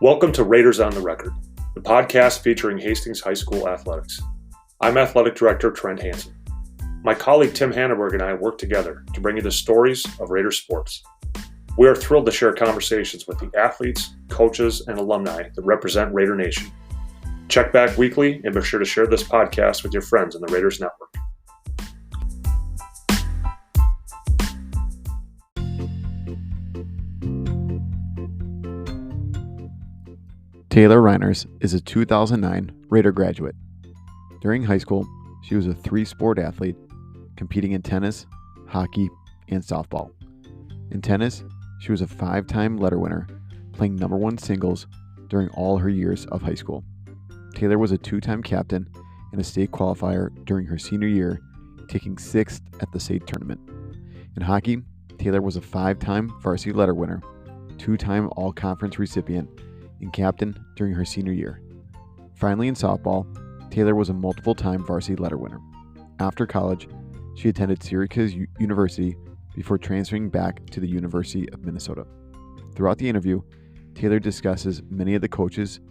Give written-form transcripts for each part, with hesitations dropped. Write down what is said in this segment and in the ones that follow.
Welcome to Raiders on the Record, the podcast featuring Hastings High School athletics. I'm Athletic Director Trent Hansen. My colleague Tim Hanneberg and I work together to bring you the stories of Raiders sports. We are thrilled to share conversations with the athletes, coaches, and alumni that represent Raider Nation. Check back weekly and be sure to share this podcast with your friends in the Raiders Network. Taylor Reiners is a 2009 Raider graduate. During high school, she was a three-sport athlete, competing in tennis, hockey, and softball. In tennis, she was a five-time letter winner, playing number one singles during all her years of high school. Taylor was a two-time captain and a state qualifier during her senior year, taking sixth at the state tournament. In hockey, Taylor was a five-time varsity letter winner, two-time all-conference recipient, and captain during her senior year. Finally, in softball, Taylor was a multiple-time varsity letter winner. After college, she attended Syracuse University before transferring back to the University of Minnesota. Throughout the interview, Taylor discusses many of the coaches,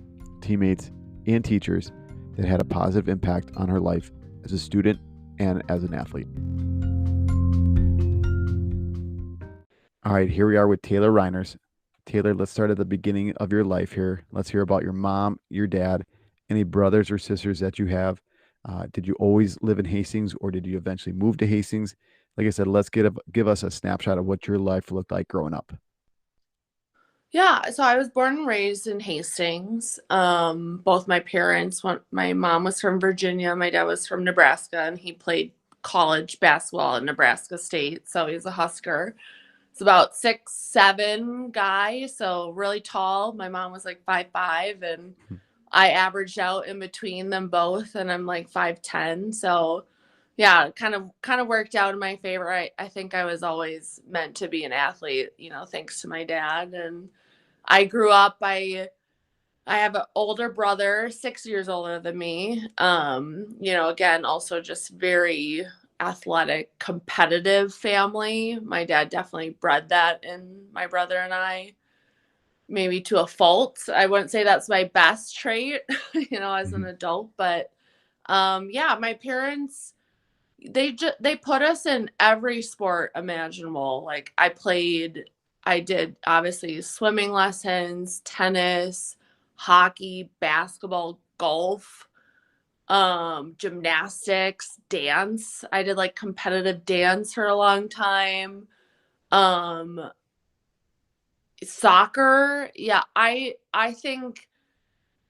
teammates, and teachers that had a positive impact on her life as a student and as an athlete. All right, here we are with Taylor Reiners. Taylor, let's start at the beginning of your life here. Let's hear about your mom, your dad, any brothers or sisters that you have. Did you always live in Hastings, or did you eventually move to Hastings? Like I said, let's give us a snapshot of what your life looked like growing up. Yeah, so I was born and raised in Hastings. Both my parents, my mom was from Virginia, my dad was from Nebraska, and he played college basketball at Nebraska State, so he's a Husker. It's about 6'7" guy, so really tall. My mom was like 5'5", and I averaged out in between them both, and I'm like 5'10". So yeah, kind of worked out in my favor. I think I was always meant to be an athlete, thanks to my dad. And I grew up, I have an older brother, 6 years older than me. Again, also just very athletic, competitive family. My dad definitely bred that in my brother and I, maybe to a fault. I wouldn't say that's my best trait, as an adult, but my parents, they put us in every sport imaginable. Like I did obviously swimming lessons, tennis, hockey, basketball, golf, gymnastics, dance. I did like competitive dance for a long time. Soccer. Yeah, I think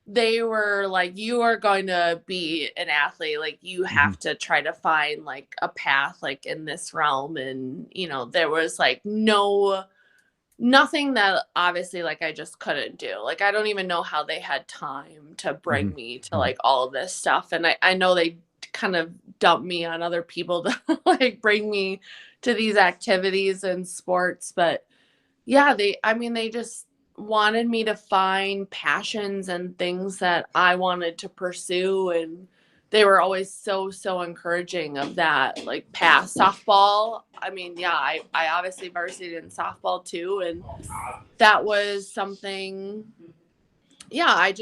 they were like, you are going to be an athlete. Like, you have to try to find like a path like in this realm. And, there was like nothing that obviously like I just couldn't do. Like, I don't even know how they had time to bring me to like all of this stuff. And I know they kind of dumped me on other people to like bring me to these activities and sports. But yeah, they just wanted me to find passions and things that I wanted to pursue. And they were always so encouraging of that, like past softball. I obviously varsity in softball too. And that was something, I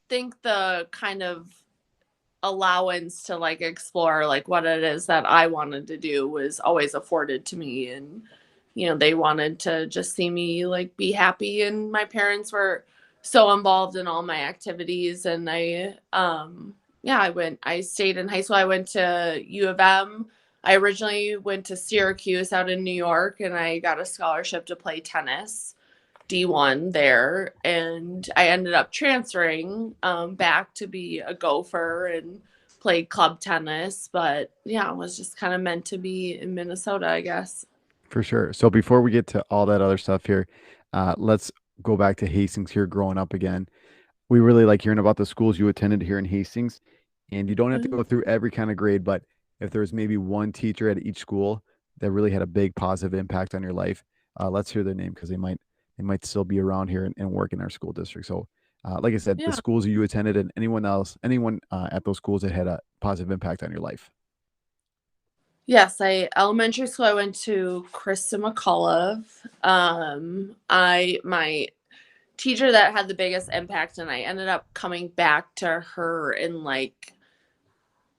think the kind of allowance to like explore like what it is that I wanted to do was always afforded to me. And, they wanted to just see me like be happy. And my parents were so involved in all my activities. And I stayed in high school. I went to U of M. I originally went to Syracuse out in New York, and I got a scholarship to play tennis, D1 there. And I ended up transferring back to be a Gopher and played club tennis. But yeah, it was just kind of meant to be in Minnesota, I guess. For sure. So before we get to all that other stuff here, let's go back to Hastings here growing up again. We really like hearing about the schools you attended here in Hastings, and you don't have to go through every kind of grade, but if there's maybe one teacher at each school that really had a big positive impact on your life, let's hear their name, because they might still be around here and work in our school district. So like I said, the schools you attended and anyone at those schools that had a positive impact on your life. Yes, elementary school, I went to Krista McCullough. My teacher that had the biggest impact, and I ended up coming back to her in like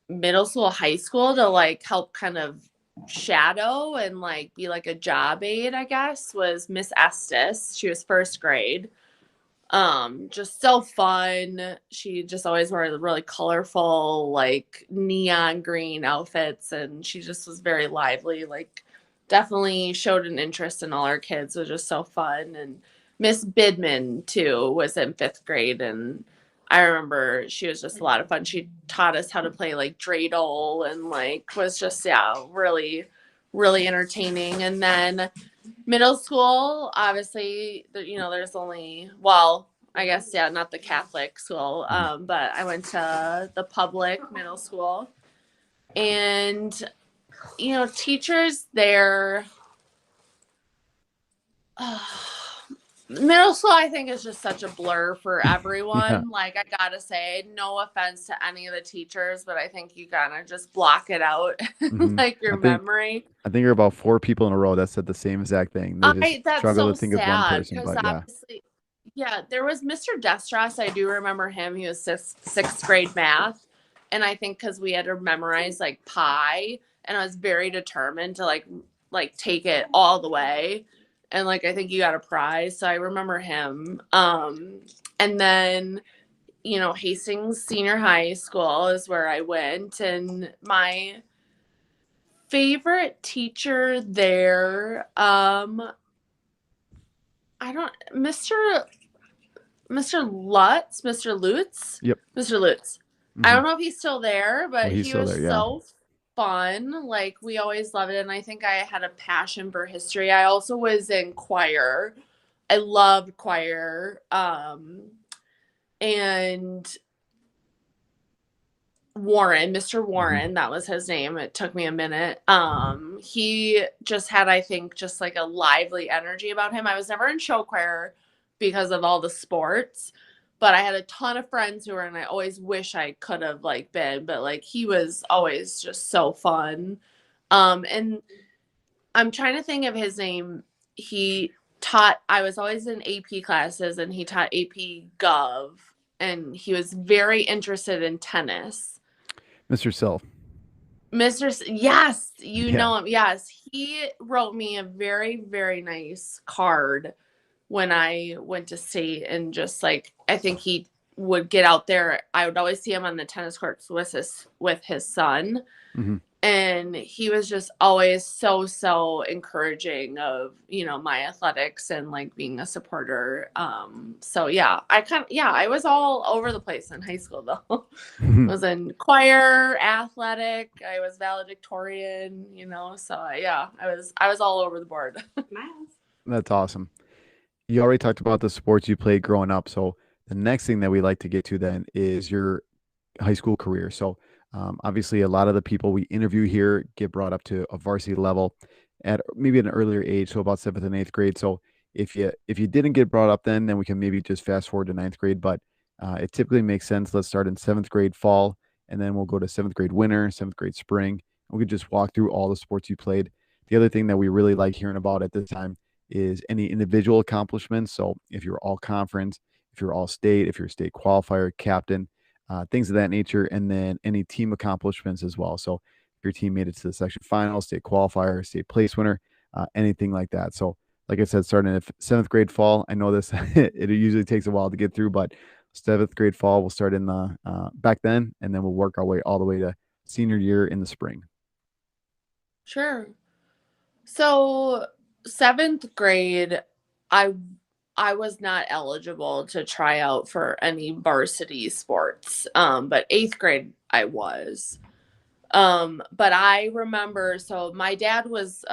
middle school, high school to like help kind of shadow and like be like a job aide, I guess, was Miss Estes. She was first grade. Just so fun. She just always wore the really colorful, like neon green outfits, and she just was very lively. Like, definitely showed an interest in all our kids. It was just so fun. And Miss Bidman too was in fifth grade, and I remember she was just a lot of fun. She taught us how to play like dreidel, and like was just really, really entertaining. And then middle school, obviously, there's only, well, I guess, yeah, not the Catholic school, but I went to the public middle school. And, teachers there, middle school, I think, is just such a blur for everyone. Yeah. Like, I gotta say, no offense to any of the teachers, but I think you gotta just block it out, Mhm. like your memory. I think you're about 4 people in a row that said the same exact thing. They just That's struggle so to think of one sad person, because but yeah. obviously, yeah, there was Mr. Destros. I do remember him. He was sixth grade math. And I think because we had to memorize like pi, and I was very determined to like take it all the way. And like I think you got a prize. So I remember him. And then, Hastings Senior High School is where I went. And my favorite teacher there, I don't, Mr. Lutz, Mr. Lutz, Yep. Mr. Lutz. Mhm. I don't know if he's still there, but He's he still was there, yeah. so fun. Like, we always loved it. And I think I had a passion for history. I also was in choir. I loved choir. And Warren, Mr. Warren, that was his name. It took me a minute. He just had, I think, just like a lively energy about him. I was never in show choir because of all the sports, but I had a ton of friends who were, and I always wish I could have like been, but like he was always just so fun. And I'm trying to think of his name. I was always in AP classes, and he taught AP Gov, and he was very interested in tennis. Mr. Self. Yes, you Yeah. know him. Yes, he wrote me a very, very nice card when I went to state, and just like I think he would get out there. I would always see him on the tennis courts with his son. Mhm. And he was just always so encouraging of, my athletics and like being a supporter. So yeah, I was all over the place in high school though. I was in choir, athletic, I was valedictorian, so yeah, I was all over the board. That's awesome. You already talked about the sports you played growing up. So the next thing that we like to get to then is your high school career. So obviously, a lot of the people we interview here get brought up to a varsity level at maybe an earlier age, so about 7th and 8th grade. So if you didn't get brought up then we can maybe just fast forward to 9th grade. But it typically makes sense. Let's start in 7th grade fall, and then we'll go to 7th grade winter, 7th grade spring. And we could just walk through all the sports you played. The other thing that we really like hearing about at this time is any individual accomplishments. So if you're all conference, if you're all state, if you're state qualifier, captain, things of that nature, and then any team accomplishments as well. So if your team made it to the section final, state qualifier, state place winner, anything like that. So like I said, starting at 7th grade fall, I know this, it usually takes a while to get through, but 7th grade fall, we'll start in the back then, and then we'll work our way all the way to senior year in the spring. Sure. So 7th grade, I was not eligible to try out for any varsity sports. But 8th grade I was. But I remember, so my dad was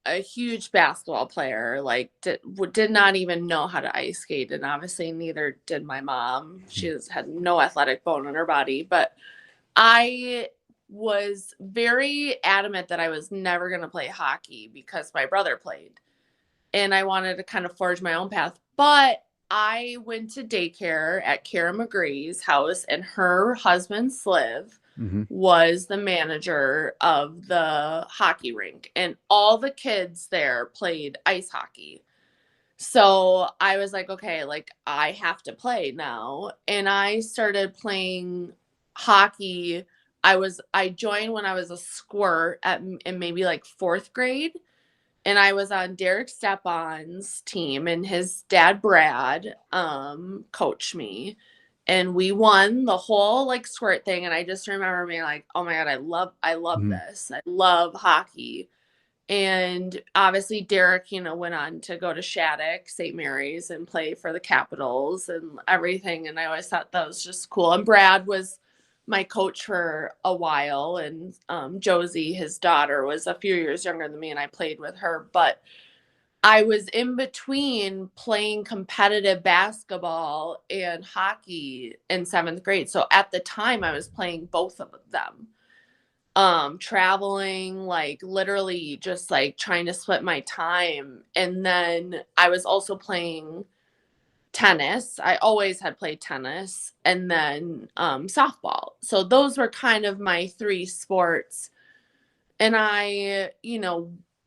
a huge basketball player, like did not even know how to ice skate, and obviously neither did my mom. She had no athletic bone in her body, but I was very adamant that I was never going to play hockey because my brother played, and I wanted to kind of forge my own path. But I went to daycare at Kara McGree's house, and her husband Sliv was the manager of the hockey rink, and all the kids there played ice hockey. So I was like, okay, like I have to play now. And I started playing hockey. I joined when I was a squirt in maybe like 4th grade. And I was on Derek Stepan's team, and his dad Brad coached me. And we won the whole like squirt thing. And I just remember being like, oh my God, I love this. I love hockey. And obviously Derek, went on to go to Shattuck, St. Mary's, and play for the Capitals and everything. And I always thought that was just cool. And Brad was my coach for a while. And Josie, his daughter, was a few years younger than me, and I played with her. But I was in between playing competitive basketball and hockey in 7th grade. So at the time I was playing both of them. Traveling, like literally just like trying to split my time. And then I was also playing tennis. I always had played tennis, and then softball. So those were kind of my 3 sports. And I,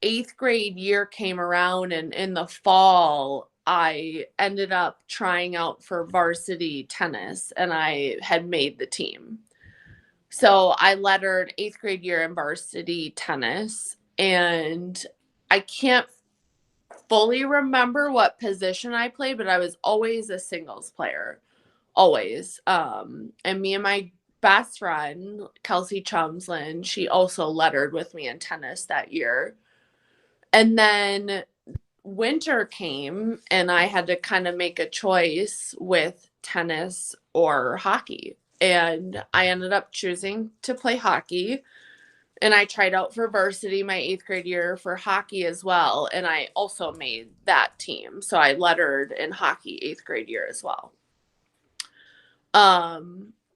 8th grade year came around, and in the fall I ended up trying out for varsity tennis, and I had made the team. So I lettered 8th grade year in varsity tennis, and I can't fully remember what position I played, but I was always a singles player, always. And me and my best friend, Kelsey Chumslin, she also lettered with me in tennis that year. And then winter came, and I had to kind of make a choice with tennis or hockey. And I ended up choosing to play hockey. And I tried out for varsity my 8th grade year for hockey as well. And I also made that team. So I lettered in hockey 8th grade year as well.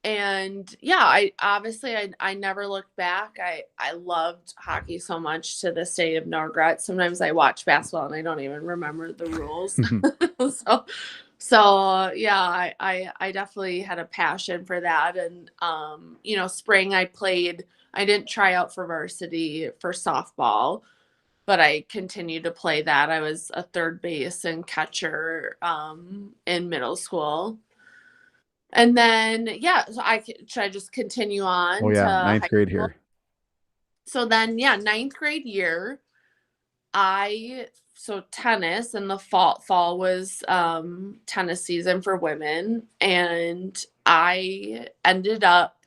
And yeah, I never looked back. I loved hockey so much to this day of no regret. Sometimes I watch basketball and I don't even remember the rules. So yeah, I definitely had a passion for that. And, spring I didn't try out for varsity for softball, but I continued to play that. I was a third base and catcher, in middle school. And then, yeah, so should I just continue on? Oh yeah, to ninth high grade school? here. So then, yeah, 9th grade year, so tennis, and the fall was tennis season for women, and I ended up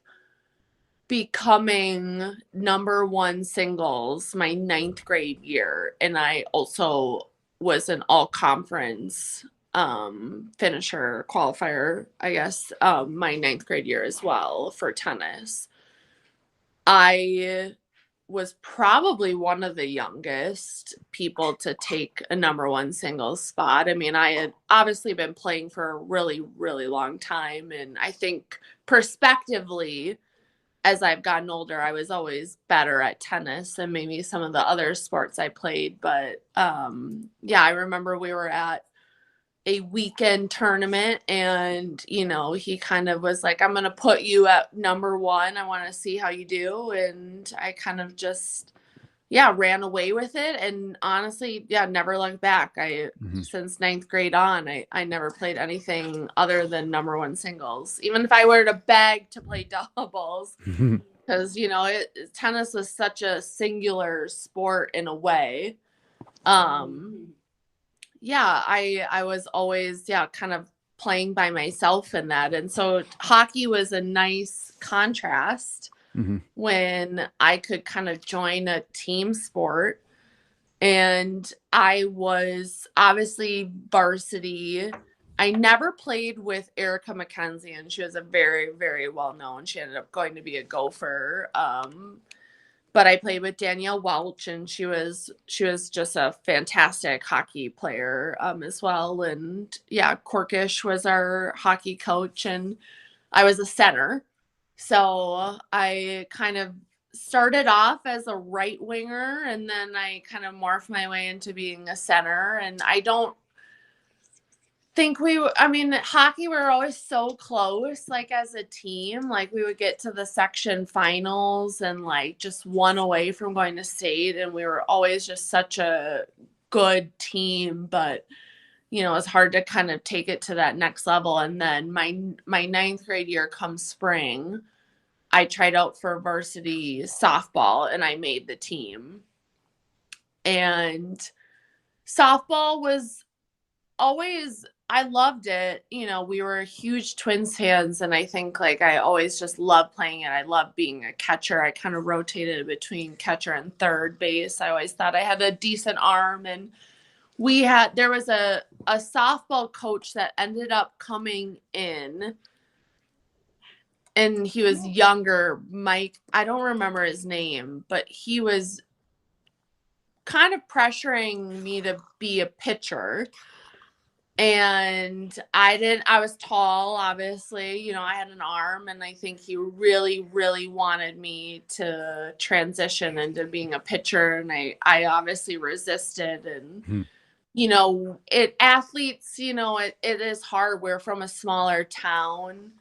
becoming number 1 singles my 9th grade year, and I also was an all conference finisher, qualifier, I guess, my 9th grade year as well for tennis. I was probably one of the youngest people to take a number 1 singles spot. I mean, I had obviously been playing for a really, really long time. And I think prospectively, as I've gotten older, I was always better at tennis than maybe some of the other sports I played. But yeah, I remember we were at a weekend tournament, and he kind of was like, I'm going to put you at number 1. I want to see how you do. And I kind of just ran away with it, and honestly never looked back. Since 9th grade on, I never played anything other than number 1 singles, even if I were to beg to play doubles, because tennis was such a singular sport in a way. I was always, kind of playing by myself in that. And so hockey was a nice contrast when I could kind of join a team sport. And I was obviously varsity. I never played with Erica McKenzie, and she was a very, very well-known. She ended up going to be a Gopher. But I played with Danielle Welch, and she was just a fantastic hockey player as well. And yeah, Corkish was our hockey coach, and I was a center. So I kind of started off as a right winger, and then I kind of morphed my way into being a center. And think hockey, we were always so close, like as a team, like we would get to the section finals and like just one away from going to state. And we were always just such a good team, but it was hard to kind of take it to that next level. And then my ninth grade year come spring, I tried out for varsity softball and I made the team. And softball was always, I loved it. We were huge Twins fans, and I think like I always just loved playing it. I loved being a catcher. I kind of rotated between catcher and third base. I always thought I had a decent arm, and there was a softball coach that ended up coming in, and he was younger, Mike. I don't remember his name, but he was kind of pressuring me to be a pitcher. And I was tall, obviously, I had an arm, and I think he really, really wanted me to transition into being a pitcher. And I obviously resisted. And, athletes, it is hard. We're from a smaller town,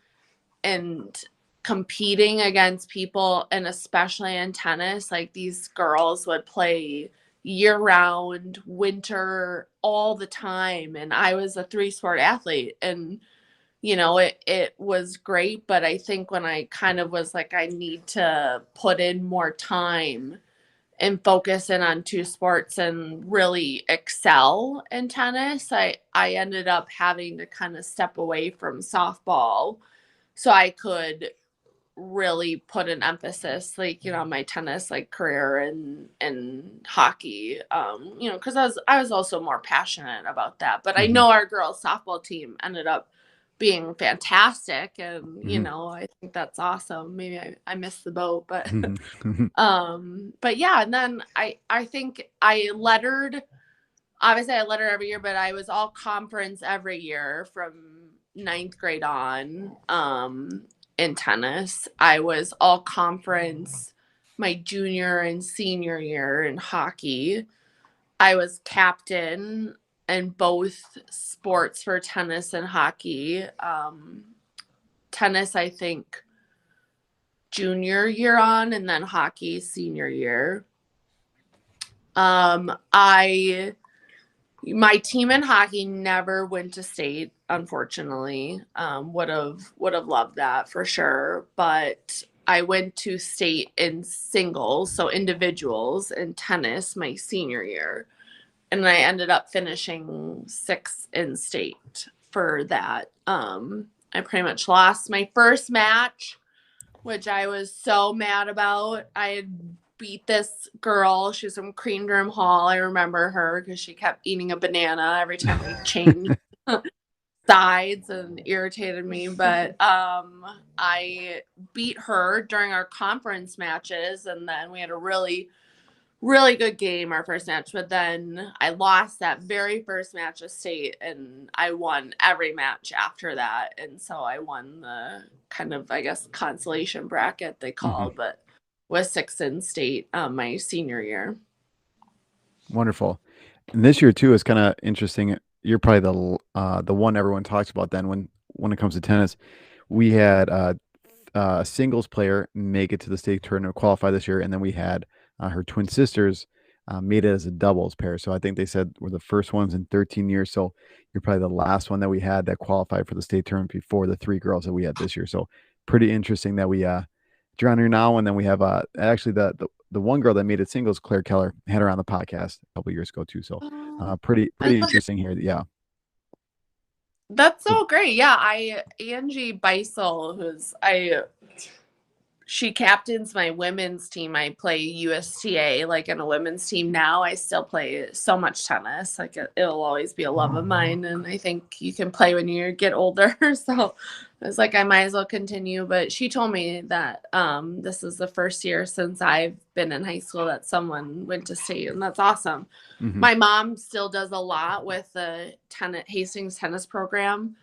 and competing against people, and especially in tennis, like these girls would play year round, winter, all the time. And I was a 3-sport athlete, and, it was great. But I think when I kind of was like, I need to put in more time and focus in on 2 sports and really excel in tennis, I ended up having to kind of step away from softball so I could really put an emphasis on my tennis career and hockey, because I was also more passionate about that. But I know our girls softball team ended up being fantastic, and I think that's awesome. Maybe I missed the boat, but but yeah. And then I think I lettered. Obviously I letter every year, but I was all conference every year from 9th grade on. In tennis, I was all conference my junior and senior year. In hockey, I was captain in both sports for tennis and hockey. Tennis, I think, junior year on, and then hockey senior year. My team in hockey never went to state, unfortunately. Would have loved that for sure. But I went to state in singles, so individuals, in tennis my senior year. And I ended up finishing 6th in state for that. I pretty much lost my first match, which I was so mad about. I had beat this girl. She was from Cream Room Hall. I remember her because she kept eating a banana every time we changed sides and irritated me. But I beat her during our conference matches, and then we had a really, really good game our first match. But then I lost that very first match of state, and I won every match after that. And so I won the kind of, I guess, consolation bracket they called, but was 6th in state my senior year. Wonderful. And this year too is kind of interesting. You're probably the one everyone talks about then when it comes to tennis. We had a singles player make it to the state tournament, qualify this year, and then we had her twin sisters made it as a doubles pair. So I think they said we're the first ones in 13 years. So you're probably the last one that we had that qualified for the state tournament before the 3 girls that we had this year. So pretty interesting that we you're on here now, and then we have actually the one girl that made it singles, Claire Keller, had her on the podcast a couple years ago too. So pretty interesting here. Yeah, that's so great. Yeah, Angie Beisel, she captains my women's team. I play USTA in a women's team now. I still play so much tennis. It'll always be a love of mine, and I think you can play when you get older. So I was like, I might as well continue. But she told me that this is the first year since I've been in high school that someone went to state, and that's awesome. My mom still does a lot with the Hastings tennis program.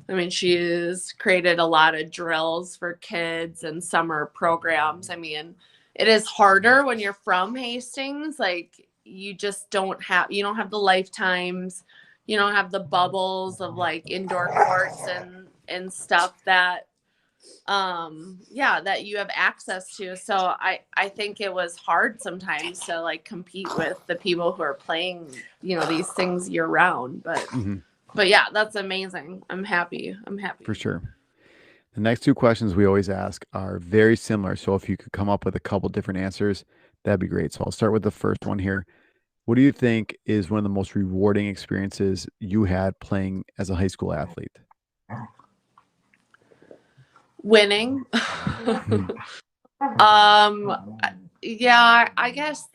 I mean, she's created a lot of drills for kids and summer programs. I mean, it is harder when you're from Hastings. You don't have the lifetimes you don't have the bubbles of like indoor courts and stuff that that you have access to. So I think it was hard sometimes to like compete with the people who are playing, these things year round. But yeah, that's amazing. I'm happy. For sure. The next two questions we always ask are very similar. So if you could come up with a couple different answers, that'd be great. So I'll start with the first one here. What do you think is one of the most rewarding experiences you had playing as a high school athlete? Winning. Yeah, I guess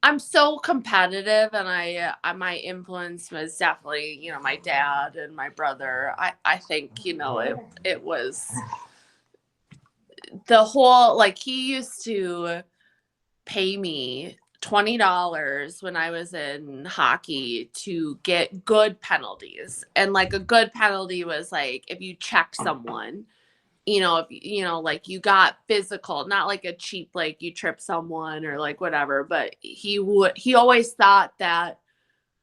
I'm so competitive, and my influence was definitely, my dad and my brother. I think, it was the whole, like, he used to pay me $20 when I was in hockey to get good penalties. And like a good penalty was like if you check someone, if like you got physical, not like a cheap like you trip someone or like whatever, but he always thought that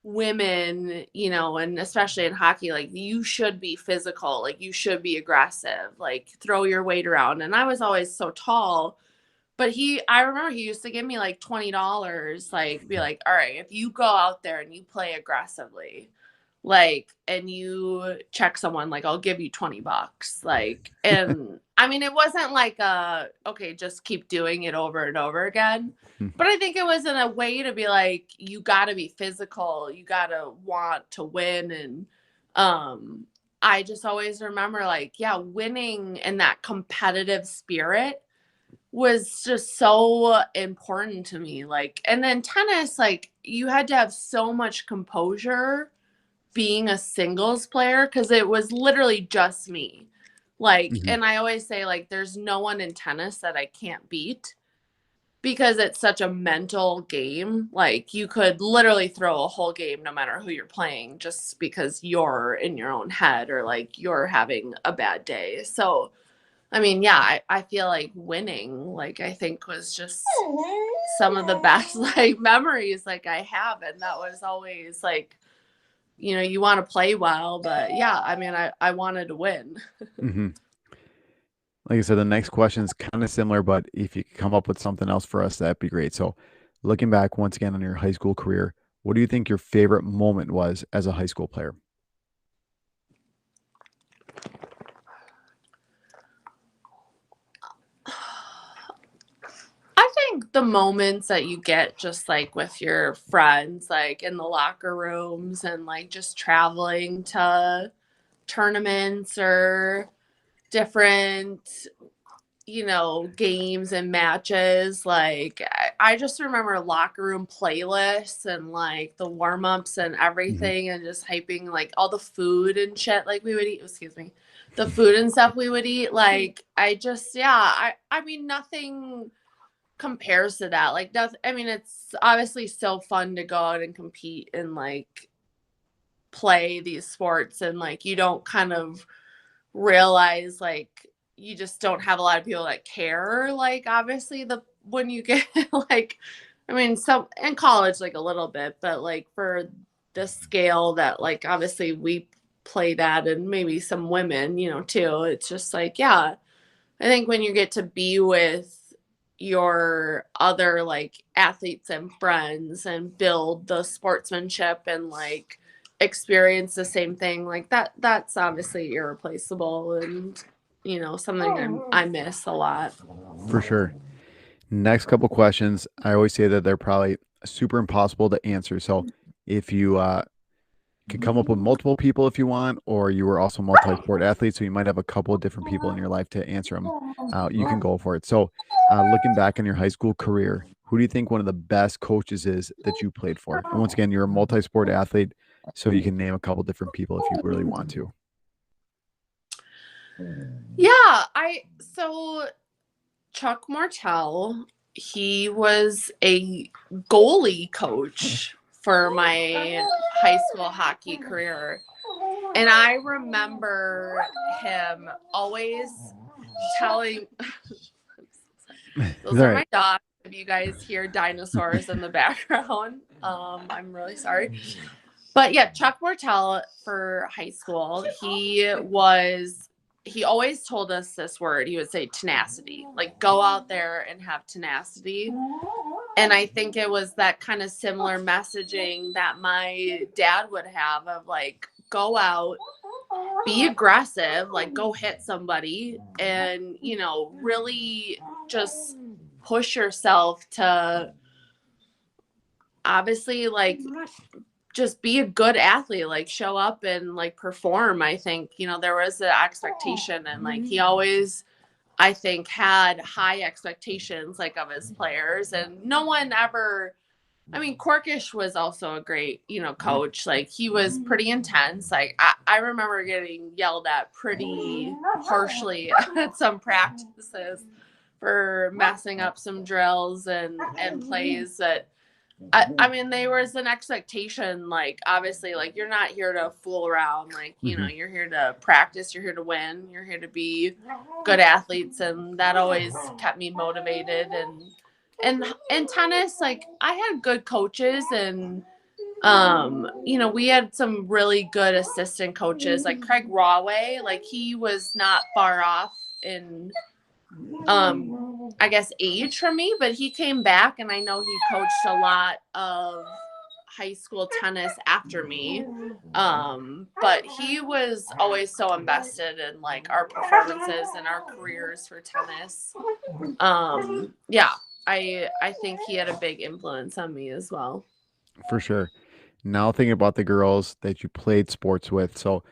women, and especially in hockey, like you should be physical, like you should be aggressive, like throw your weight around. And I was always so tall. But I remember he used to give me like $20, like be like, all right, if you go out there and you play aggressively, like, and you check someone, like, I'll give you $20. Like, and I mean, it wasn't like okay, just keep doing it over and over again. But I think it was in a way to be like, you got to be physical. You got to want to win. And I just always remember like, yeah, winning and that competitive spirit was just so important to me. Like, and then tennis, like you had to have so much composure being a singles player because it was literally just me. Like, and I always say like there's no one in tennis that I can't beat because it's such a mental game. Like you could literally throw a whole game no matter who you're playing just because you're in your own head or like you're having a bad day. So I mean, yeah, I feel like winning, like I think was just some of the best like memories like I have. And that was always like, you want to play well, but yeah, I mean, I wanted to win. Like I said, the next question is kind of similar, but if you could come up with something else for us, that'd be great. So looking back once again on your high school career, what do you think your favorite moment was as a high school player? I think the moments that you get just like with your friends, like in the locker rooms and like just traveling to tournaments or different, games and matches. Like I just remember locker room playlists and like the warm-ups and everything and just hyping like all the food and shit like we would eat, excuse me, the food and stuff we would eat. Like I mean nothing compares to that. Like that's, I mean, it's obviously so fun to go out and compete and like play these sports and like you don't kind of realize like you just don't have a lot of people that care. Like obviously when you get like, I mean, some in college like a little bit, but like for the scale that like obviously we played at and maybe some women, too, it's just like, yeah, I think when you get to be with your other like athletes and friends and build the sportsmanship and like experience the same thing like that's obviously irreplaceable and something I miss a lot. For sure. Next couple questions. I always say that they're probably super impossible to answer. So if you could come up with multiple people if you want, or you were also multi-sport athlete, so you might have a couple of different people in your life to answer them. You can go for it. So looking back in your high school career, who do you think one of the best coaches is that you played for? And once again, you're a multi-sport athlete, so you can name a couple different people if you really want to. Yeah, so Chuck Martell, he was a goalie coach for my high school hockey career. And I remember him always telling those are my dogs. you guys hear dinosaurs in the background. I'm really sorry. But yeah, Chuck Mortel for high school, he always told us this word. He would say tenacity, like go out there and have tenacity. And I think it was that kind of similar messaging that my dad would have of like, go out, be aggressive, like go hit somebody and, you know, really just push yourself to obviously like just be a good athlete, like show up and like perform. I think, you know, there was an expectation and like he always, I think, had high expectations like of his players, and no one ever, I mean, Corkish was also a great, you know, coach. Like he was pretty intense. Like I remember getting yelled at pretty harshly at some practices for messing up some drills and plays that I mean, there was an expectation, like, obviously, like, you're not here to fool around. Like, you know, you're here to practice, you're here to win, you're here to be good athletes. And that always kept me motivated. And in tennis, like, I had good coaches and, you know, we had some really good assistant coaches, like Craig Rawway, like, he was not far off in I guess age from me, but he came back and I know he coached a lot of high school tennis after me. But he was always so invested in like our performances and our careers for tennis. Yeah, I think he had a big influence on me as well. For sure. Now thinking about the girls that you played sports with. So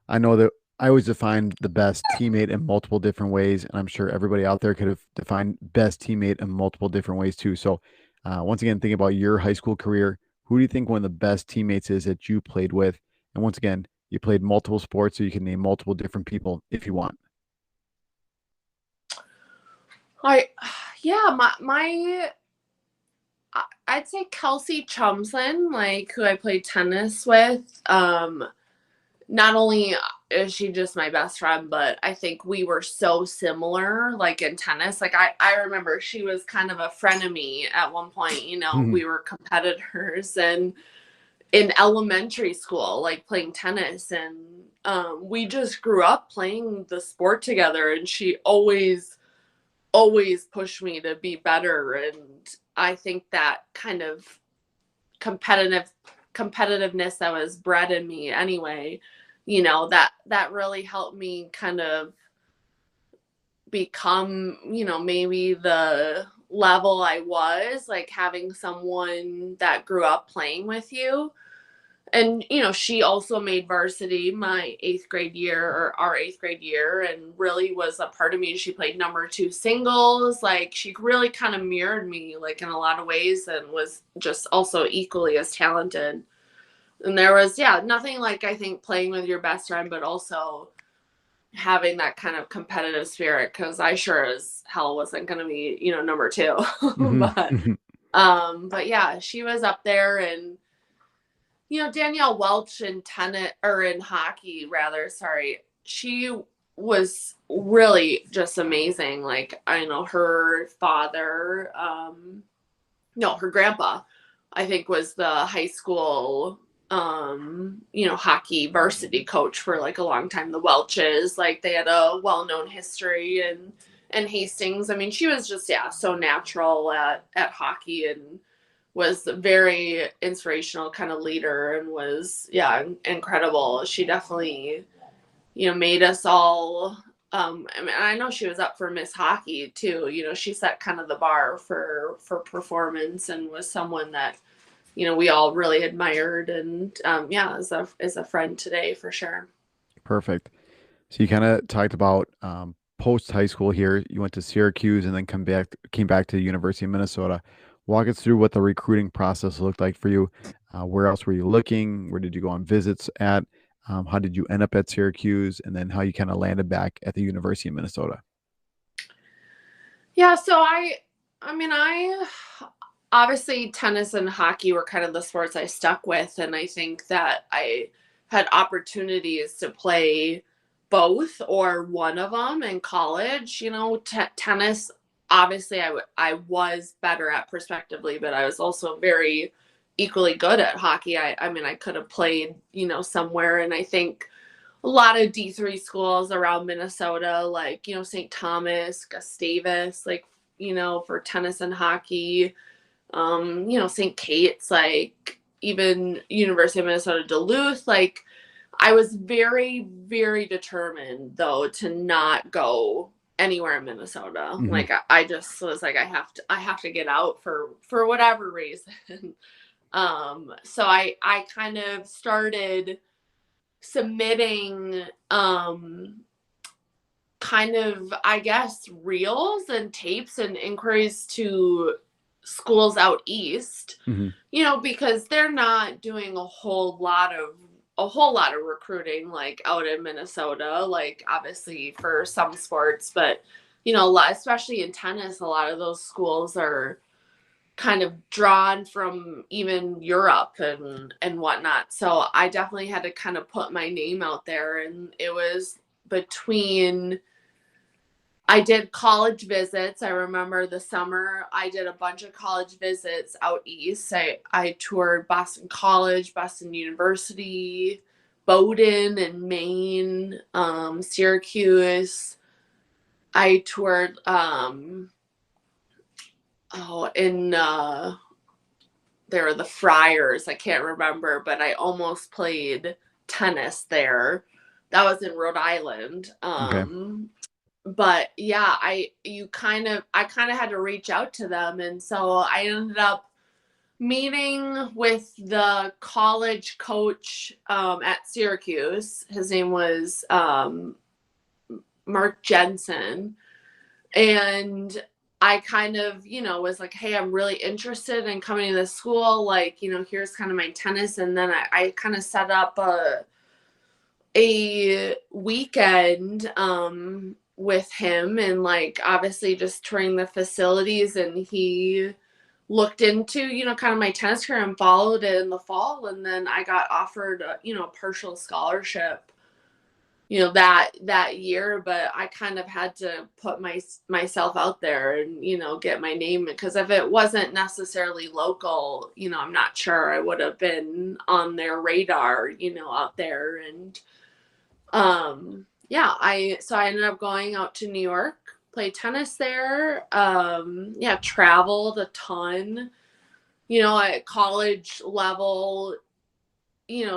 I know that I always define the best teammate in multiple different ways, and I'm sure everybody out there could have defined best teammate in multiple different ways too. So, once again, thinking about your high school career, who do you think one of the best teammates is that you played with? And once again, you played multiple sports, so you can name multiple different people if you want. I'd say Kelsey Chumslin, like who I played tennis with. Not only is she just my best friend, but I think we were so similar, like in tennis. Like I remember she was kind of a frenemy at one point, you know, we were competitors and in elementary school, like playing tennis. And we just grew up playing the sport together. And she always pushed me to be better. And I think that kind of competitiveness that was bred in me anyway, you know, that really helped me kind of become, you know, maybe the level I was, like having someone that grew up playing with you. And, you know, she also made varsity my 8th grade year, or our 8th grade year, and really was a part of me. She played number 2 singles. Like she really kind of mirrored me, like in a lot of ways, and was just also equally as talented. And there was, nothing like, I think, playing with your best friend, but also having that kind of competitive spirit, because I sure as hell wasn't going to be, you know, number 2. But yeah, she was up there. And you know, Danielle Welch in tennis, or in hockey rather, sorry, she was really just amazing. Like, I know her father, her grandpa, I think was the high school, you know, hockey varsity coach for like a long time. The Welches, like they had a well-known history and Hastings. I mean, she was just, so natural at hockey, and was a very inspirational kind of leader, and was, incredible. She definitely, you know, made us all, I mean, I know she was up for Miss Hockey too. You know, she set kind of the bar for performance, and was someone that, you know, we all really admired, and is a friend today for sure. Perfect. So you kind of talked about post high school here. You went to Syracuse and then came back to the University of Minnesota. Walk us through what the recruiting process looked like for you. Where else were you looking? Where did you go on visits at? How did you end up at Syracuse? And then how you kind of landed back at the University of Minnesota? Yeah, so I obviously tennis and hockey were kind of the sports I stuck with. And I think that I had opportunities to play both or one of them in college. You know, tennis obviously I was better at prospectively, but I was also very equally good at hockey. I mean, I could have played, somewhere. And I think a lot of D3 schools around Minnesota, like, St. Thomas, Gustavus, like, for tennis and hockey, St. Kate's, like even University of Minnesota Duluth, like I was very, very determined though to not go anywhere in Minnesota. Mhm. Like I just was like, I have to get out for whatever reason. So I kind of started submitting kind of, I guess, reels and tapes and inquiries to schools out east, because they're not doing a whole lot of recruiting like out in Minnesota, like obviously for some sports, but a lot, especially in tennis, a lot of those schools are kind of drawn from even Europe and whatnot. So I definitely had to kind of put my name out there, and it was between, I did college visits. I remember the summer I did a bunch of college visits out east. I toured Boston College, Boston University, Bowdoin in Maine, Syracuse. I toured there were the Friars. I can't remember, but I almost played tennis there. That was in Rhode Island. Okay. But yeah, I kind of had to reach out to them, and so I ended up meeting with the college coach at Syracuse. His name was Mark Jensen, and I kind of, was like, hey, I'm really interested in coming to this school. Like, here's kind of my tennis. And then I kind of set up a weekend with him, and like obviously just touring the facilities, and he looked into, kind of my tennis career and followed it in the fall. And then I got offered a partial scholarship that year, but I kind of had to put myself out there and get my name, because if it wasn't necessarily local, I'm not sure I would have been on their radar out there. And so I ended up going out to New York, played tennis there, traveled a ton, at college level.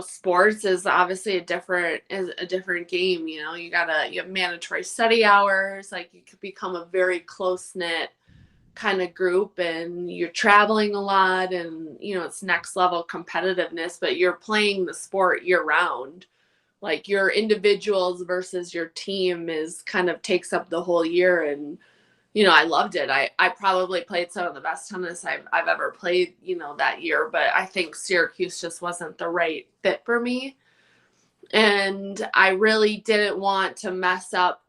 Sports is obviously a different game. You have mandatory study hours. Like you could become a very close knit kind of group, and you're traveling a lot, and it's next level competitiveness, but you're playing the sport year round. Like your individuals versus your team is kind of takes up the whole year. And I loved it. I probably played some of the best tennis I've ever played, that year, but I think Syracuse just wasn't the right fit for me. And I really didn't want to mess up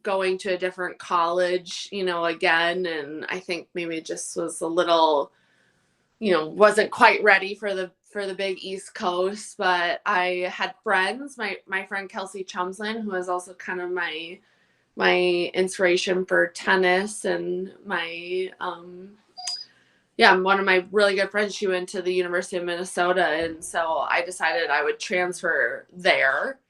going to a different college, again. And I think maybe it just was a little, wasn't quite ready for the big East Coast. But I had friends, my friend Kelsey Chumslin, who is also kind of my inspiration for tennis, and one of my really good friends, she went to the University of Minnesota, and so I decided I would transfer there.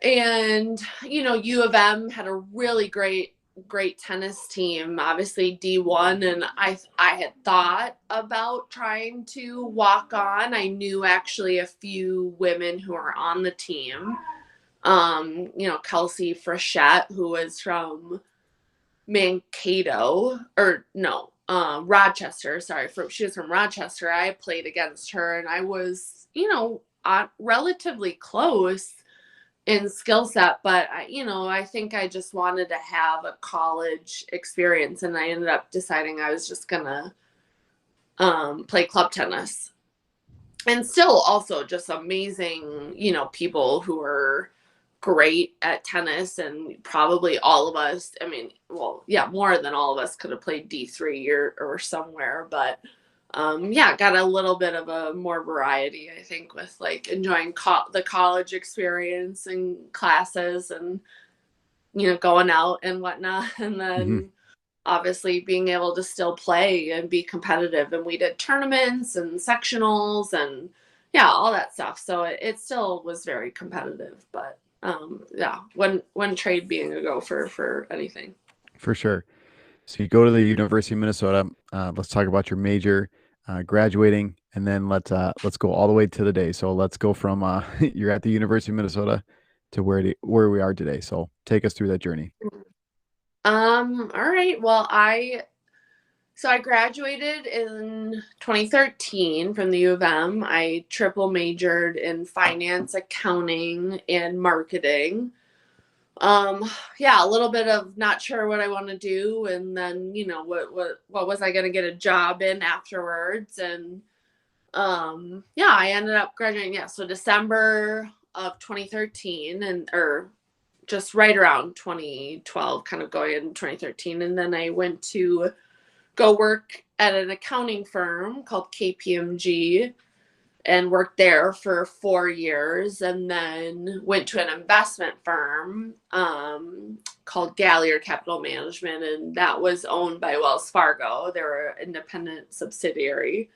And U of M had a really great tennis team, obviously D1, and I had thought about trying to walk on. I knew actually a few women who are on the team. Kelsey Frechette, who was from Mankato, or no, Rochester. Sorry, she was from Rochester. I played against her, and I was, relatively close in skill set, but I think I just wanted to have a college experience, and I ended up deciding I was just gonna play club tennis. And still also just amazing, people who are great at tennis, and probably all of us, more than all of us could have played D3 or somewhere, but got a little bit of a more variety, I think, with like enjoying the college experience and classes, and going out and whatnot. And then obviously being able to still play and be competitive. And we did tournaments and sectionals and yeah, all that stuff. So it still was very competitive, but yeah, wouldn't trade being a gopher for anything. For sure. So you go to the University of Minnesota. Let's talk about your major, graduating, and then let's go all the way to the day. So let's go from you're at the University of Minnesota to where we are today. So take us through that journey. All right. Well, I graduated in 2013 from the U of M. I triple majored in finance, accounting, and marketing. Yeah, a little bit of not sure what I want to do, and then what was I going to get a job in afterwards, and yeah, I ended up graduating. Yeah, so December of 2013, or just right around 2012, kind of going in 2013, and then I went to go work at an accounting firm called KPMG and worked there for 4 years, and then went to an investment firm called Gallier Capital Management, and that was owned by Wells Fargo. They were an independent subsidiary.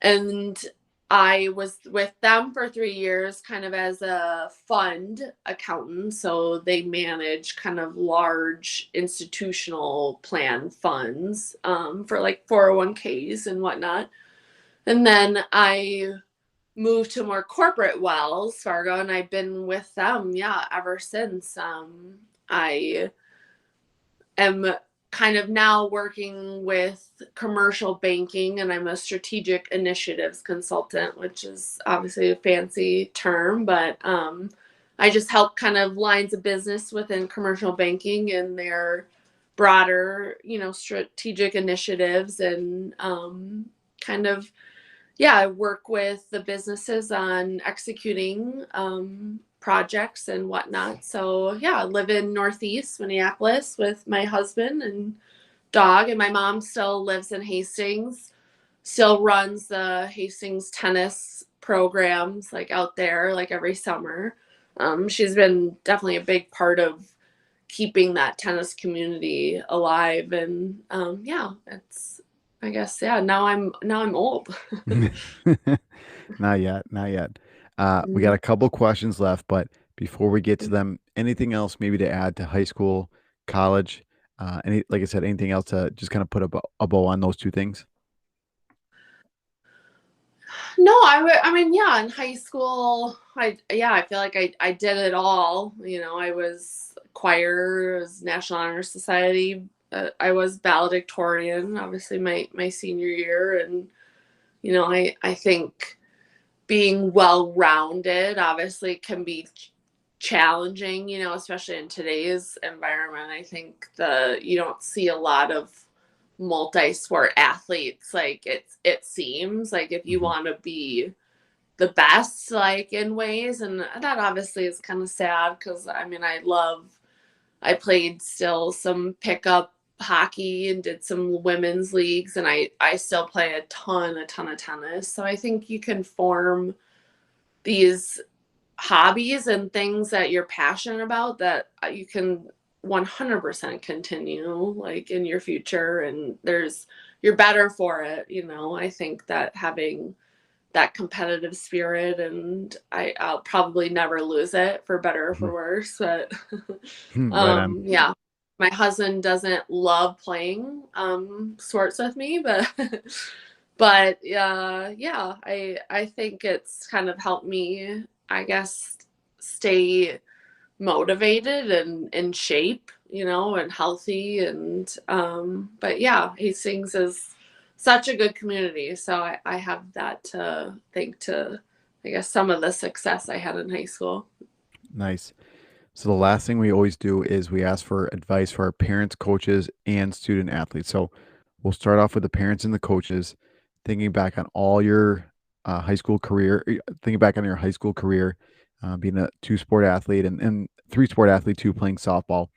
And I was with them for 3 years, kind of as a fund accountant. So they manage kind of large institutional plan funds for like 401ks and whatnot. And then I moved to more corporate Wells Fargo, and I've been with them, yeah, ever since. I am kind of now working with commercial banking, and I'm a strategic initiatives consultant, which is obviously a fancy term, but I just help kind of lines of business within commercial banking and their broader, strategic initiatives, and kind of, yeah, I work with the businesses on executing projects and whatnot. So yeah, I live in Northeast Minneapolis with my husband and dog, and my mom still lives in Hastings, still runs the Hastings tennis programs like out there like every summer. She's been definitely a big part of keeping that tennis community alive, and yeah, it's, I guess, yeah, now I'm old. Not yet, not yet. We got a couple questions left, but before we get to them, anything else maybe to add to high school, college, like I said, anything else to just kind of put a bow on those two things? No, I mean, yeah, in high school, I feel like I did it all. I was choir, I was National Honor Society. I was valedictorian, obviously my senior year, and I think being well-rounded obviously can be challenging, especially in today's environment. I think you don't see a lot of multi-sport athletes, like it seems like, if you want to be the best, like, in ways. And that obviously is kind of sad, because I mean, I played still some pickup hockey and did some women's leagues, and I still play a ton of tennis. So I think you can form these hobbies and things that you're passionate about that you can 100% continue like in your future, and you're better for it. I think that having that competitive spirit, and I'll probably never lose it, for better or for worse, but Right on. yeah, my husband doesn't love playing sports with me, but but yeah, I think it's kind of helped me, I guess, stay motivated and in shape, and healthy. And but yeah, Hastings is such a good community. So I have that to thank to, I guess, some of the success I had in high school. Nice. So the last thing we always do is we ask for advice for our parents, coaches, and student athletes. So we'll start off with the parents and the coaches, thinking back on all your high school career, thinking back on your high school career, being a two-sport athlete and three-sport athlete too, playing softball.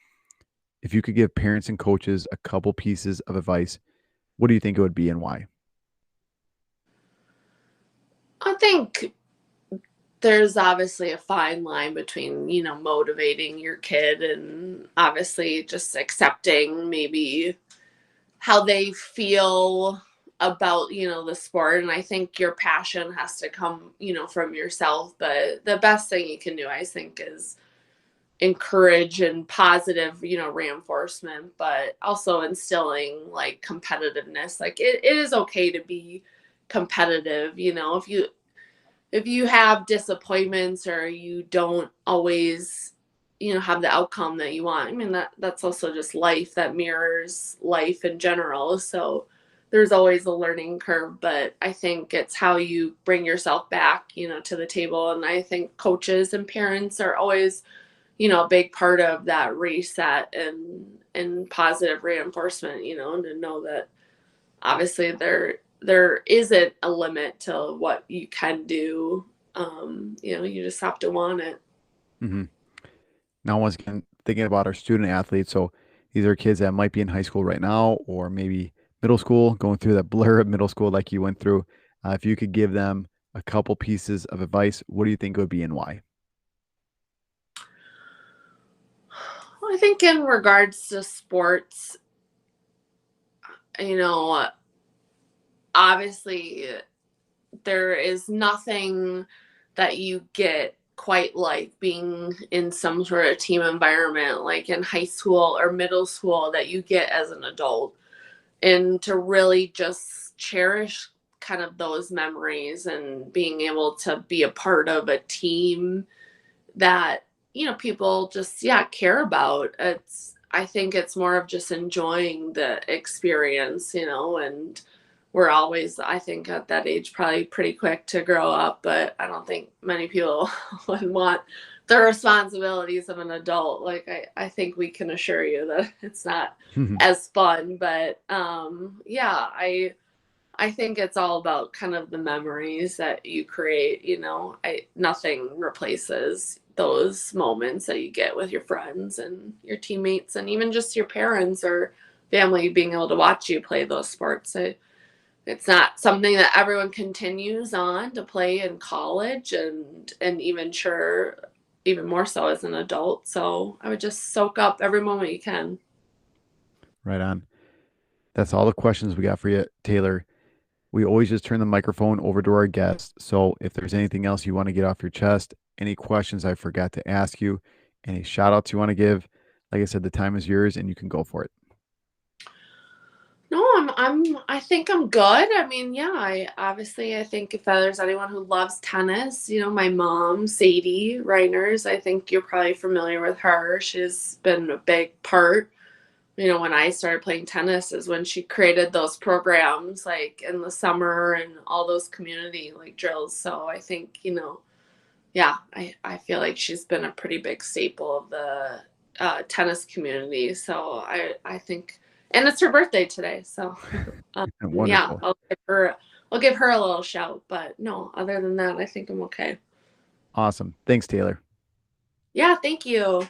If you could give parents and coaches a couple pieces of advice, what do you think it would be and why? I think there's obviously a fine line between, motivating your kid and obviously just accepting maybe how they feel about, the sport. And I think your passion has to come, from yourself. But the best thing you can do, I think, is encourage and positive, reinforcement, but also instilling like competitiveness. Like it is okay to be competitive, if you have disappointments or you don't always, have the outcome that you want. I mean, that's also just life, that mirrors life in general. So there's always a learning curve, but I think it's how you bring yourself back, to the table. And I think coaches and parents are always, a big part of that reset and positive reinforcement, and to know that obviously there isn't a limit to what you can do. You just have to want it. Mm-hmm. Now, once again, thinking about our student athletes. So these are kids that might be in high school right now, or maybe middle school, going through that blur of middle school like you went through. If you could give them a couple pieces of advice, what do you think it would be and why? Well, I think in regards to sports, you know, obviously there is nothing that you get quite like being in some sort of team environment, like in high school or middle school, that you get as an adult. And to really just cherish kind of those memories and being able to be a part of a team that, people just, care about. I think it's more of just enjoying the experience, and we're always, I think, at that age, probably pretty quick to grow up, but I don't think many people would want the responsibilities of an adult. Like, I think we can assure you that it's not as fun, but I think it's all about kind of the memories that you create. Nothing replaces those moments that you get with your friends and your teammates and even just your parents or family being able to watch you play those sports. It's not something that everyone continues on to play in college and even more so as an adult. So I would just soak up every moment you can. Right on. That's all the questions we got for you, Taylor. We always just turn the microphone over to our guests. So if there's anything else you want to get off your chest, any questions I forgot to ask you, any shout outs you want to give, like I said, the time is yours and you can go for it. No, I think I'm good. I mean, yeah, I think if there's anyone who loves tennis, my mom, Sadie Reiners, I think you're probably familiar with her. She's been a big part. When I started playing tennis is when she created those programs like in the summer and all those community like drills. So I think, I feel like she's been a pretty big staple of the tennis community. So I think, and it's her birthday today. So Wonderful. I'll give her a little shout, but no, other than that, I think I'm okay. Awesome. Thanks, Taylor. Yeah. Thank you.